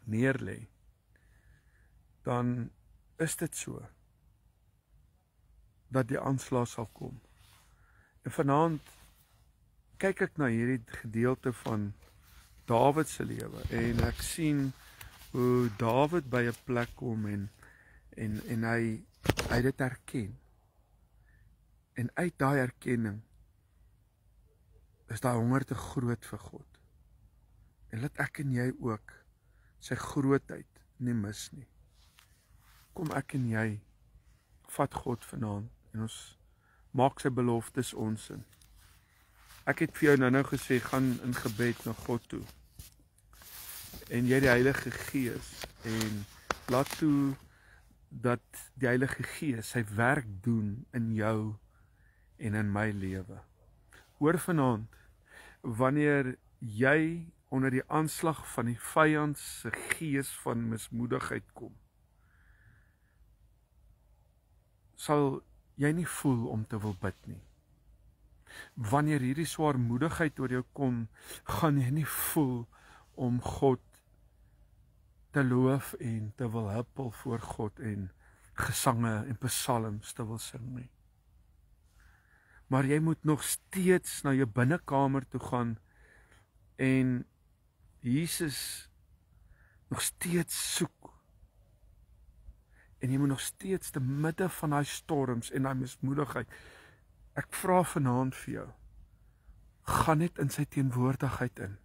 neerlê, dan is dit so, dat die aanslag sal kom. En vanaand kyk ek na hierdie gedeelte van Dawid se lewe, en ek sien hoe Dawid by 'n plek kom, en hy dit herken. En uit daai erkenning is daai honger te groot vir God. En laat ek en jy ook sy grootheid nie mis nie. Kom ek en jy vat God vanaand en ons maak sy beloftes ons in. Ek het vir jou nou gesê, gaan in gebed na God toe. En jy die Heilige Gees, en laat toe dat die Heilige Gees sy werk doen in jou en in my lewe. Hoor vanaand, wanneer jy onder die aanslag van die vyand se gees van mismoedigheid kom, sal jy nie voel om te wil bid nie. Wanneer hierdie swaarmoedigheid oor jou kom, gaan jy nie voel om God te loof en te wil huppel voor God en gesange en psalms te wil sing nie. Maar jy moet nog steeds na jou binnekamer toe gaan en Jesus nog steeds soek. En jy moet nog steeds te midde van daai storms en daai mismoedigheid. Ek vra vanaand vir jou, gaan net in sy teenwoordigheid in.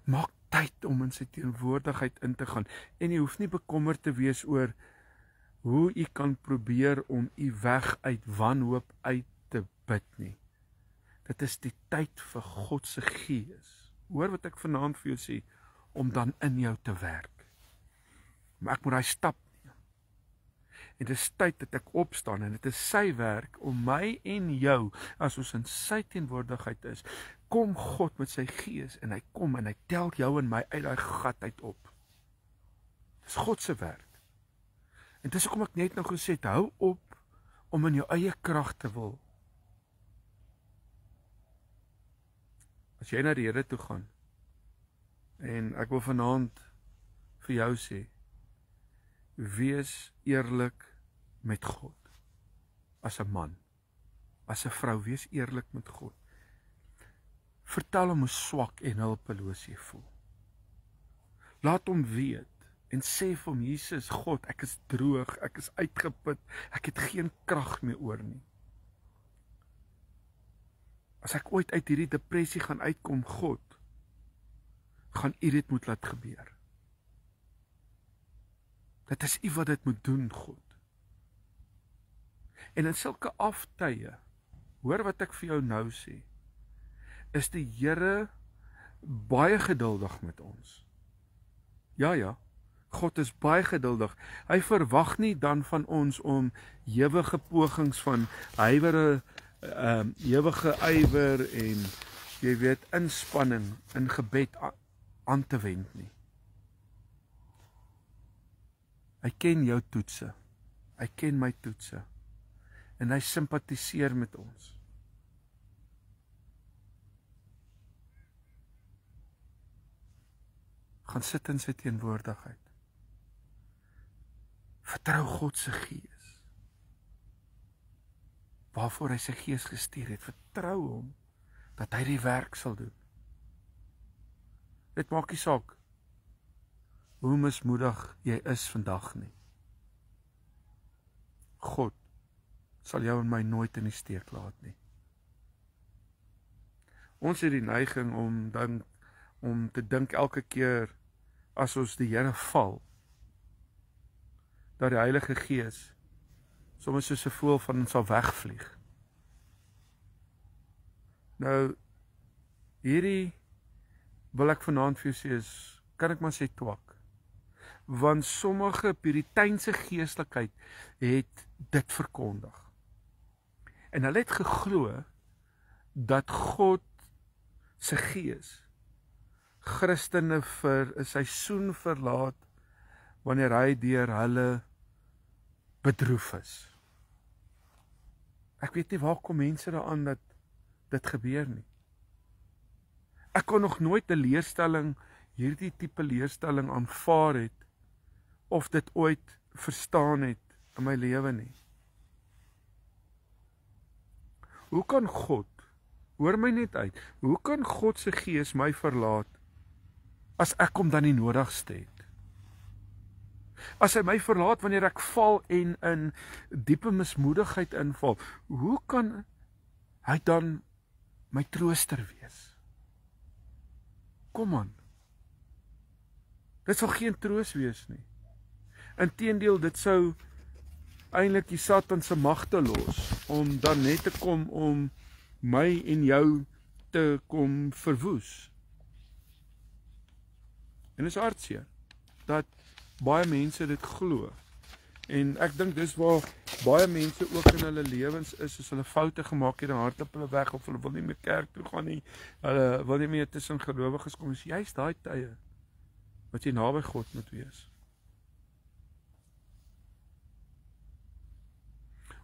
Maak tyd om in sy teenwoordigheid in te gaan. En jy hoef nie bekommerd te wees oor hoe jy kan probeer om jy weg uit wanhoop uit te bid nie. Dit is die tyd vir God se Gees. Hoor wat ek vanaand vir jou sê, om dan in jou te werk. Maar ek moet daai stap neem. En dit is tyd dat ek opstaan, en dit is sy werk om my en jou, as ons in sy teenwoordigheid is, kom God met sy Gees, en hy kom en hy tel jou en my uit daai gat uit op. Dis God se werk. En dis hoekom ek net nou gesê het, hou op om in jou eie krag te wil. As jy na die Here toe gaan, en ek wil vanaand vir jou sê, wees eerlik met God. As 'n man, as 'n vrou, wees eerlik met God. Vertel hom hoe swak en hulpeloos jy voel. Laat hom weet en sê vir hom, Jesus, God, ek is droog, ek is uitgeput, ek het geen krag meer oor nie. As ek ooit uit hierdie depressie gaan uitkom, God, gaan U dit moet laat gebeur. Dit is U wat dit moet doen, God. En in sulke aftye, hoor wat ek vir jou nou sê, is die Here baie geduldig met ons. Ja, God is baie geduldig. Hy verwag nie dan van ons om ewige pogings van ewige ywer en jy weet inspanning in gebed aan te wend nie. Hy ken jou toetse. Hy ken my toetse. En hy simpatiseer met ons. Gaan sit in sy teenwoordigheid. Vertrou God se Gees. Waarvoor hy sy Gees gestuur het, vertrou hom dat hy die werk sal doen. Dit maak nie saak hoe mismoedig jy is vandag nie. God sal jou en my nooit in die steek laat nie. Ons het die neiging om te dink elke keer as ons die Here val, dat die Heilige Gees soms soos 'n voël van ons sal wegvlieg. Nou, hierdie wil ek vanaand vir jou sê is, kan ek maar sê twak. Want sommige puriteinse geestelikheid het dit verkondig. En hulle het geglo dat God se Gees Christene vir 'n seisoen verlaat wanneer hy deur hulle bedroef is. Ek weet nie waar kom mense daaraan dat dit gebeur nie. Ek kon nog nooit 'n leerstelling hierdie tipe leerstelling aanvaar het, of dit ooit verstaan het in my lewe nie. Hoe kan God, hoor my net uit, hoe kan God se gees my verlaat, as ek hom dan nie nodigste het? As hy my verlaat wanneer ek val en in diepe mismoedigheid inval, hoe kan hy dan my trooster wees? Kom aan. Dit sal geen troos wees nie. Inteendeel, dit sou eintlik die Satan se magte los, om dan net te kom om my en jou te kom verwoes. En dit is hartseer, dat baie mense dit glo. En ek dink dis waar baie mense ook in hulle lewens is, as hulle foute gemaak het, dan hardloop hulle weg, of hulle wil nie meer kerk toe gaan nie, hulle wil nie meer tussen gelowiges kom, is juist daai tye, wat jy naby God moet wees.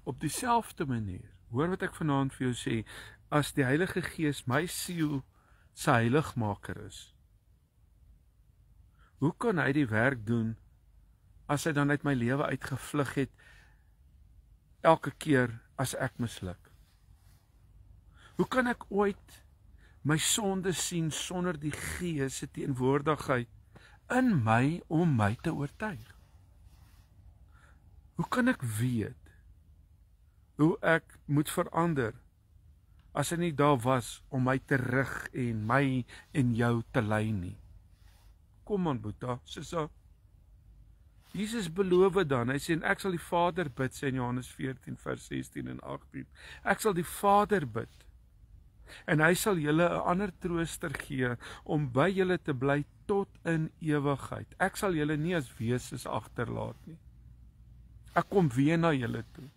Op dieselfde manier, hoor wat ek vanaand vir jou sê, as die Heilige Gees my siel sy heiligmaker is, hoe kan hy die werk doen, as hy dan uit my lewe uitgevlug het, elke keer as ek misluk? Hoe kan ek ooit my sonde sien, sonder die Gees se teenwoordigheid in my, om my te oortuig? Hoe kan ek weet, hoe ek moet verander, as hy nie daar was, om my te rig, en my en jou te lei nie? Kom aan, Boeta, Sissa. Jesus beloof dan, hy sê, en ek sal die Vader bid, sê in Johannes 14, vers 16 en 18, ek sal die Vader bid, en hy sal julle 'n ander trooster gee, om by julle te bly tot in ewigheid. Ek sal julle nie as wesens agterlaat nie. Ek kom weer na julle toe.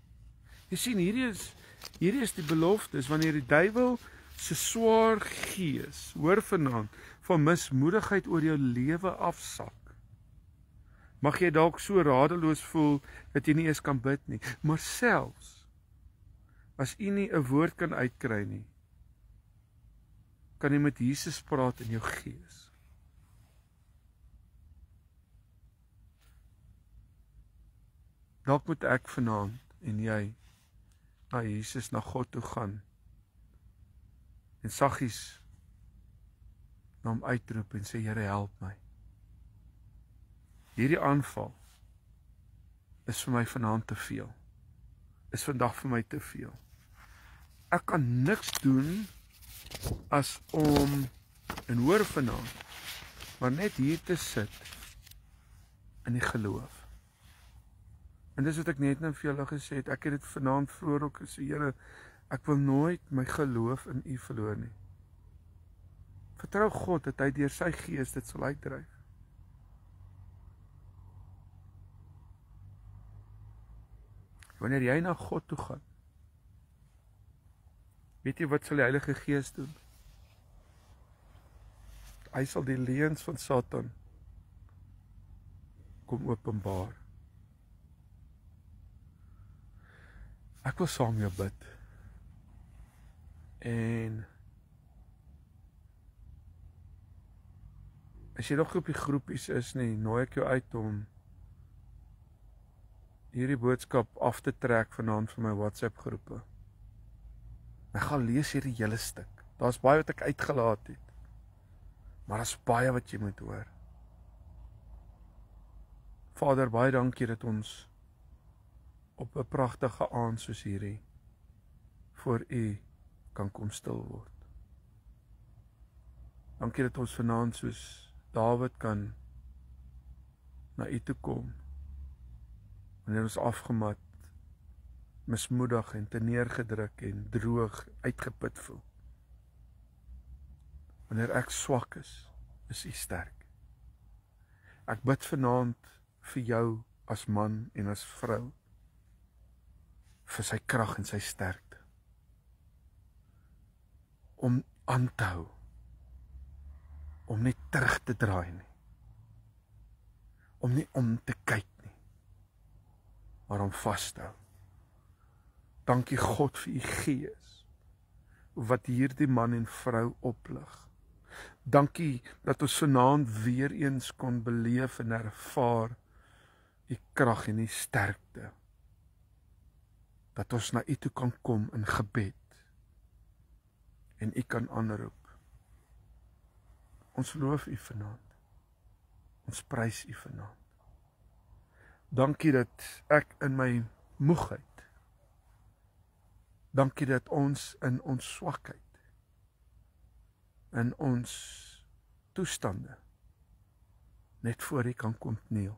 Jy sien, hierdie is die beloftes, wanneer die duiwel se swaar gees, hoor vanaand, van mismoedigheid oor jou lewe afsak, mag jy dalk so radeloos voel, dat jy nie eens kan bid nie, maar selfs, as jy nie 'n woord kan uitkry nie, kan jy met Jesus praat in jou gees. Dalk moet ek vanaand, en jy, na Jesus, na God toe gaan, en saggies na hom uitroep en sê, Here, help my. Hierdie aanval is vir my vanaand te veel. Is vandag vir my te veel. Ek kan niks doen as om, en hoor vanaand, maar net hier te sit in die geloof. En dis wat ek net nou vir julle gesê het, ek het dit vanaand vroeër ook gesê, Here, ek wil nooit my geloof in U verloor nie. Vertrou God dat hy deur sy gees dit sal uitdryf. Wanneer jy na God toe gaan, weet jy wat sal die Heilige Gees doen? Hy sal die leuns van Satan kom openbaar. Ek wil saam jou bid. En as jy nog op die groepies is nie, nooi ek jou uit om hierdie boodskap af te trek vanaand van my WhatsApp groepe. Ek gaan lees hierdie hele stuk. Daar's baie wat ek uitgelaat het, maar daar's baie wat jy moet hoor. Vader, baie dankie dat ons op 'n pragtige aand soos hierdie voor U kan kom stil word. Dankie dat ons vanaand soos Dawid kan na U toe kom, wanneer ons afgemat, mismoedig en teneergedruk en droog uitgeput voel. Wanneer ek swak is U sterk. Ek bid vanaand vir jou as man en as vrou, vir sy krag en sy sterkte, om aan te hou, om nie terug te draai nie, om nie om te kyk nie, maar om vas te hou. Dankie God vir U Gees, wat hierdie man en vrou oplig. Dankie dat ons vanaand weer eens kon beleef en ervaar U krag en U sterkte. Dat ons na U toe kan kom in gebed en U kan aanroep. Ons loof U vanaand. Ons prys U vanaand. Dankie dat ek in my moegheid, dankie dat ons in ons swakheid, in ons toestande, net voor U kan kom kniel.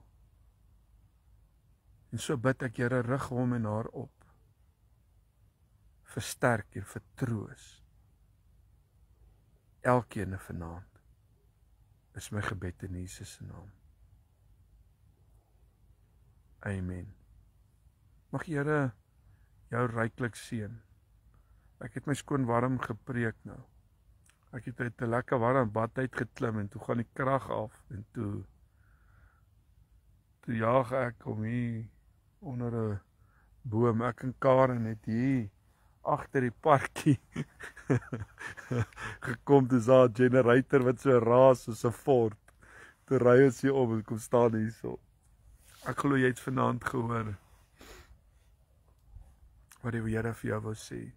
En so bid ek, Here, rig hom en haar op. Versterk en vertroos. Elkeen vanaand is my gebed in Jesus se naam. Amen. Mag die Here jou ryklik seën. Ek het my skoon warm gepreek nou. Ek het uit 'n lekker warm bad uit geklim en toe gaan die krag af en toe jaag ek om hier onder 'n boom. Ek en Karen het hier agter die parkie gekom, dis daar 'n generator wat so raas soos 'n fort. Toe ry ons hier om en kom staan hierso. Ek glo jy het vanaand gehoor wat die Here vir jou wou sê.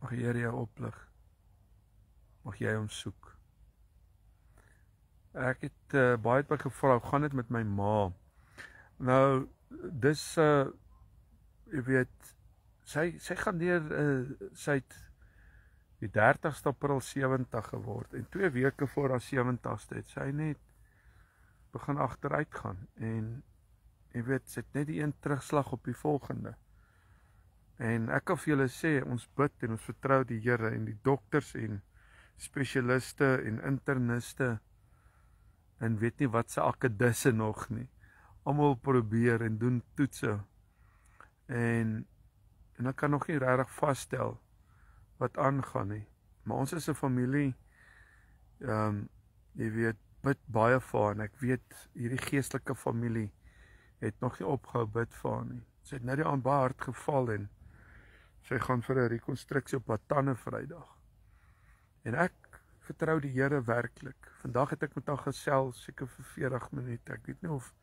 Mag die Here jou oplig. Mag jy hom soek. Ek het baie by gevra, hoe gaan dit met my ma? Nou, dis jy weet, sy gaan deur sy het die 30ste April 70 geword en 2 weke voor haar 70ste het sy net begin agteruit gaan en jy weet, sy het net die een terugslag op die volgende. En ek kan vir julle sê, ons bid en ons vertrou die Here en die dokters en spesialiste en interniste en weet nie wat se akkedisse nog nie. Almal probeer en doen toetse. En ek kan nog nie regtig vasstel wat aangaan nie. Maar ons is 'n familie, jy weet, bid baie vir haar en ek weet hierdie geestelike familie het nog nie opgehou bid vir haar nie. Sy het nou die aand baie hard geval en sy gaan vir 'n rekonstruksie op haar tande Vrydag. En ek vertrou die Here werklik. Vandag het ek met haar gesels, seker vir 40 minute. Ek weet nie of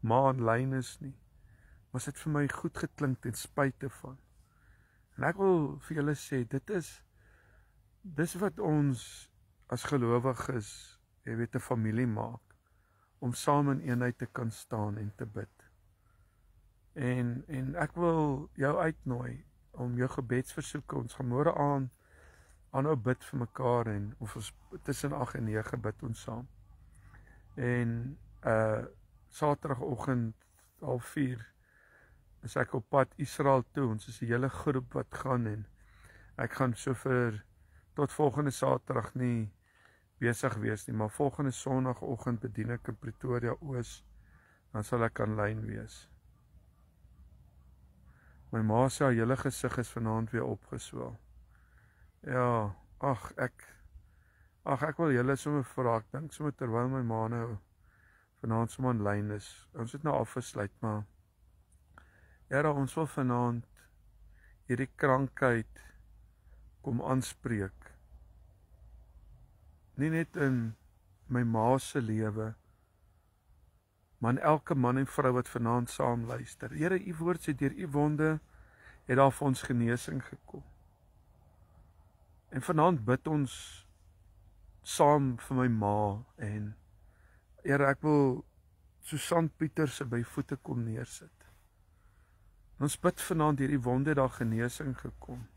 ma aanlyn is nie. Maar dit het vir my goed geklink ten spyte van. En ek wil vir julle sê, dis wat ons as gelowiges, jy weet, 'n familie maak, om saam in eenheid te kan staan en te bid. En ek wil jou uitnooi om jou gebedsversoeke, ons gaan môre aanhou bid vir mekaar en of ons tussen 8 en 9 bid ons saam. En Saterdagoggend 3:30 is ek op pad Israel toe. Ons is 'n hele groep wat gaan en ek gaan so vir tot volgende Saterdag nie besig wees nie, maar volgende Sondagoggend bedien ek in Pretoria Oos, dan sal ek aanlyn wees. My ma sê haar hele gesig is vanaand weer opgeswel. Ja, ek wil julle sommer vra, ek dink sommer terwyl my ma nou vanaand sommer aanlyn is. Ons het nou afgesluit, maar Here, ons wil vanaand hierdie krankheid kom aanspreek. Nie net in my ma se lewe, maar in elke man en vrou wat vanaand saam luister. Here, U woord sê deur U wonde het daar vir ons genesing gekom. En vanaand bid ons saam vir my ma en Here, ek wil Susan Pieter se by voete kom neersit. Ons bid vanaand deur U wonde daar genesing gekom.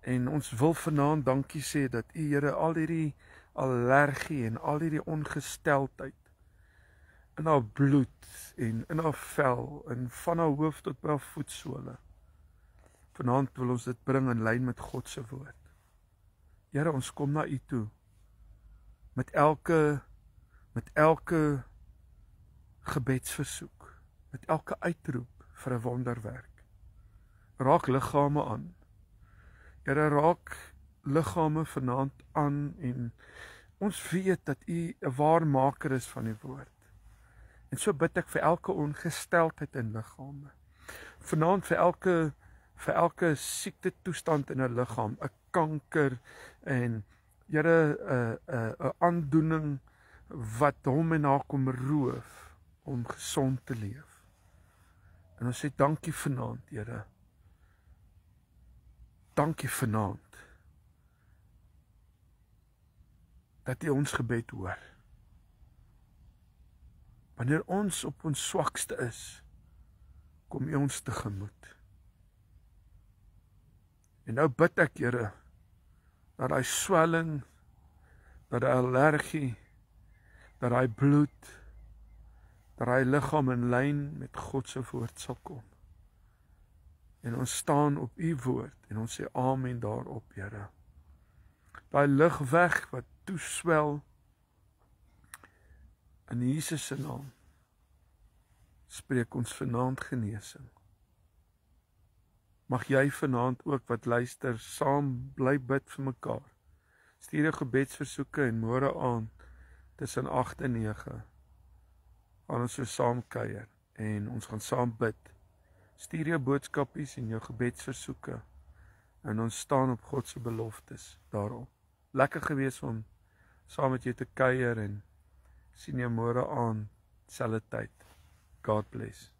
En ons wil vanaand dankie sê dat U, Here, al hierdie allergie en al hierdie ongesteldheid in haar bloed en in haar vel en van haar hoof tot by haar voetsole. Vanaand wil ons dit bring in lyn met God se woord. Here, ons kom na U toe met elke gebedsversoek, met elke uitroep vir 'n wonderwerk. Raak liggame aan. Here, raak liggame vanaand aan en ons weet dat U 'n waarmaker is van die woord. En so bid ek vir elke ongesteldheid in liggame. Vanaand vir elke siekte toestand in 'n liggaam, 'n kanker en Here 'n aandoening wat hom en haar kom roof om gesond te leef. En ons sê dankie vanaand, Here. Dankie vanaand dat U ons gebed hoor. Wanneer ons op ons swakste is, kom U ons tegemoet. En nou bid ek, Here, dat daai swelling, dat daai allergie, dat daai bloed, dat daai liggaam in lyn met God se woord sal kom. En ons staan op U woord en ons sê amen daarop, Here. Daai lig weg wat toeswel in Jesus se naam. Spreek ons vanaand genesing. Mag jy vanaand ook wat luister saam bly bid vir mekaar. Stuur jou gebedsversoeke en môre aand tussen 8 en 9 gaan ons so saam kuier en ons gaan saam bid. Stuur jou boodskapies en jou gebedsversoeke en ons staan op God se beloftes daarop. Lekker gewees om saam met jou te kuier en sien jou môre aand selfde tyd. God bless.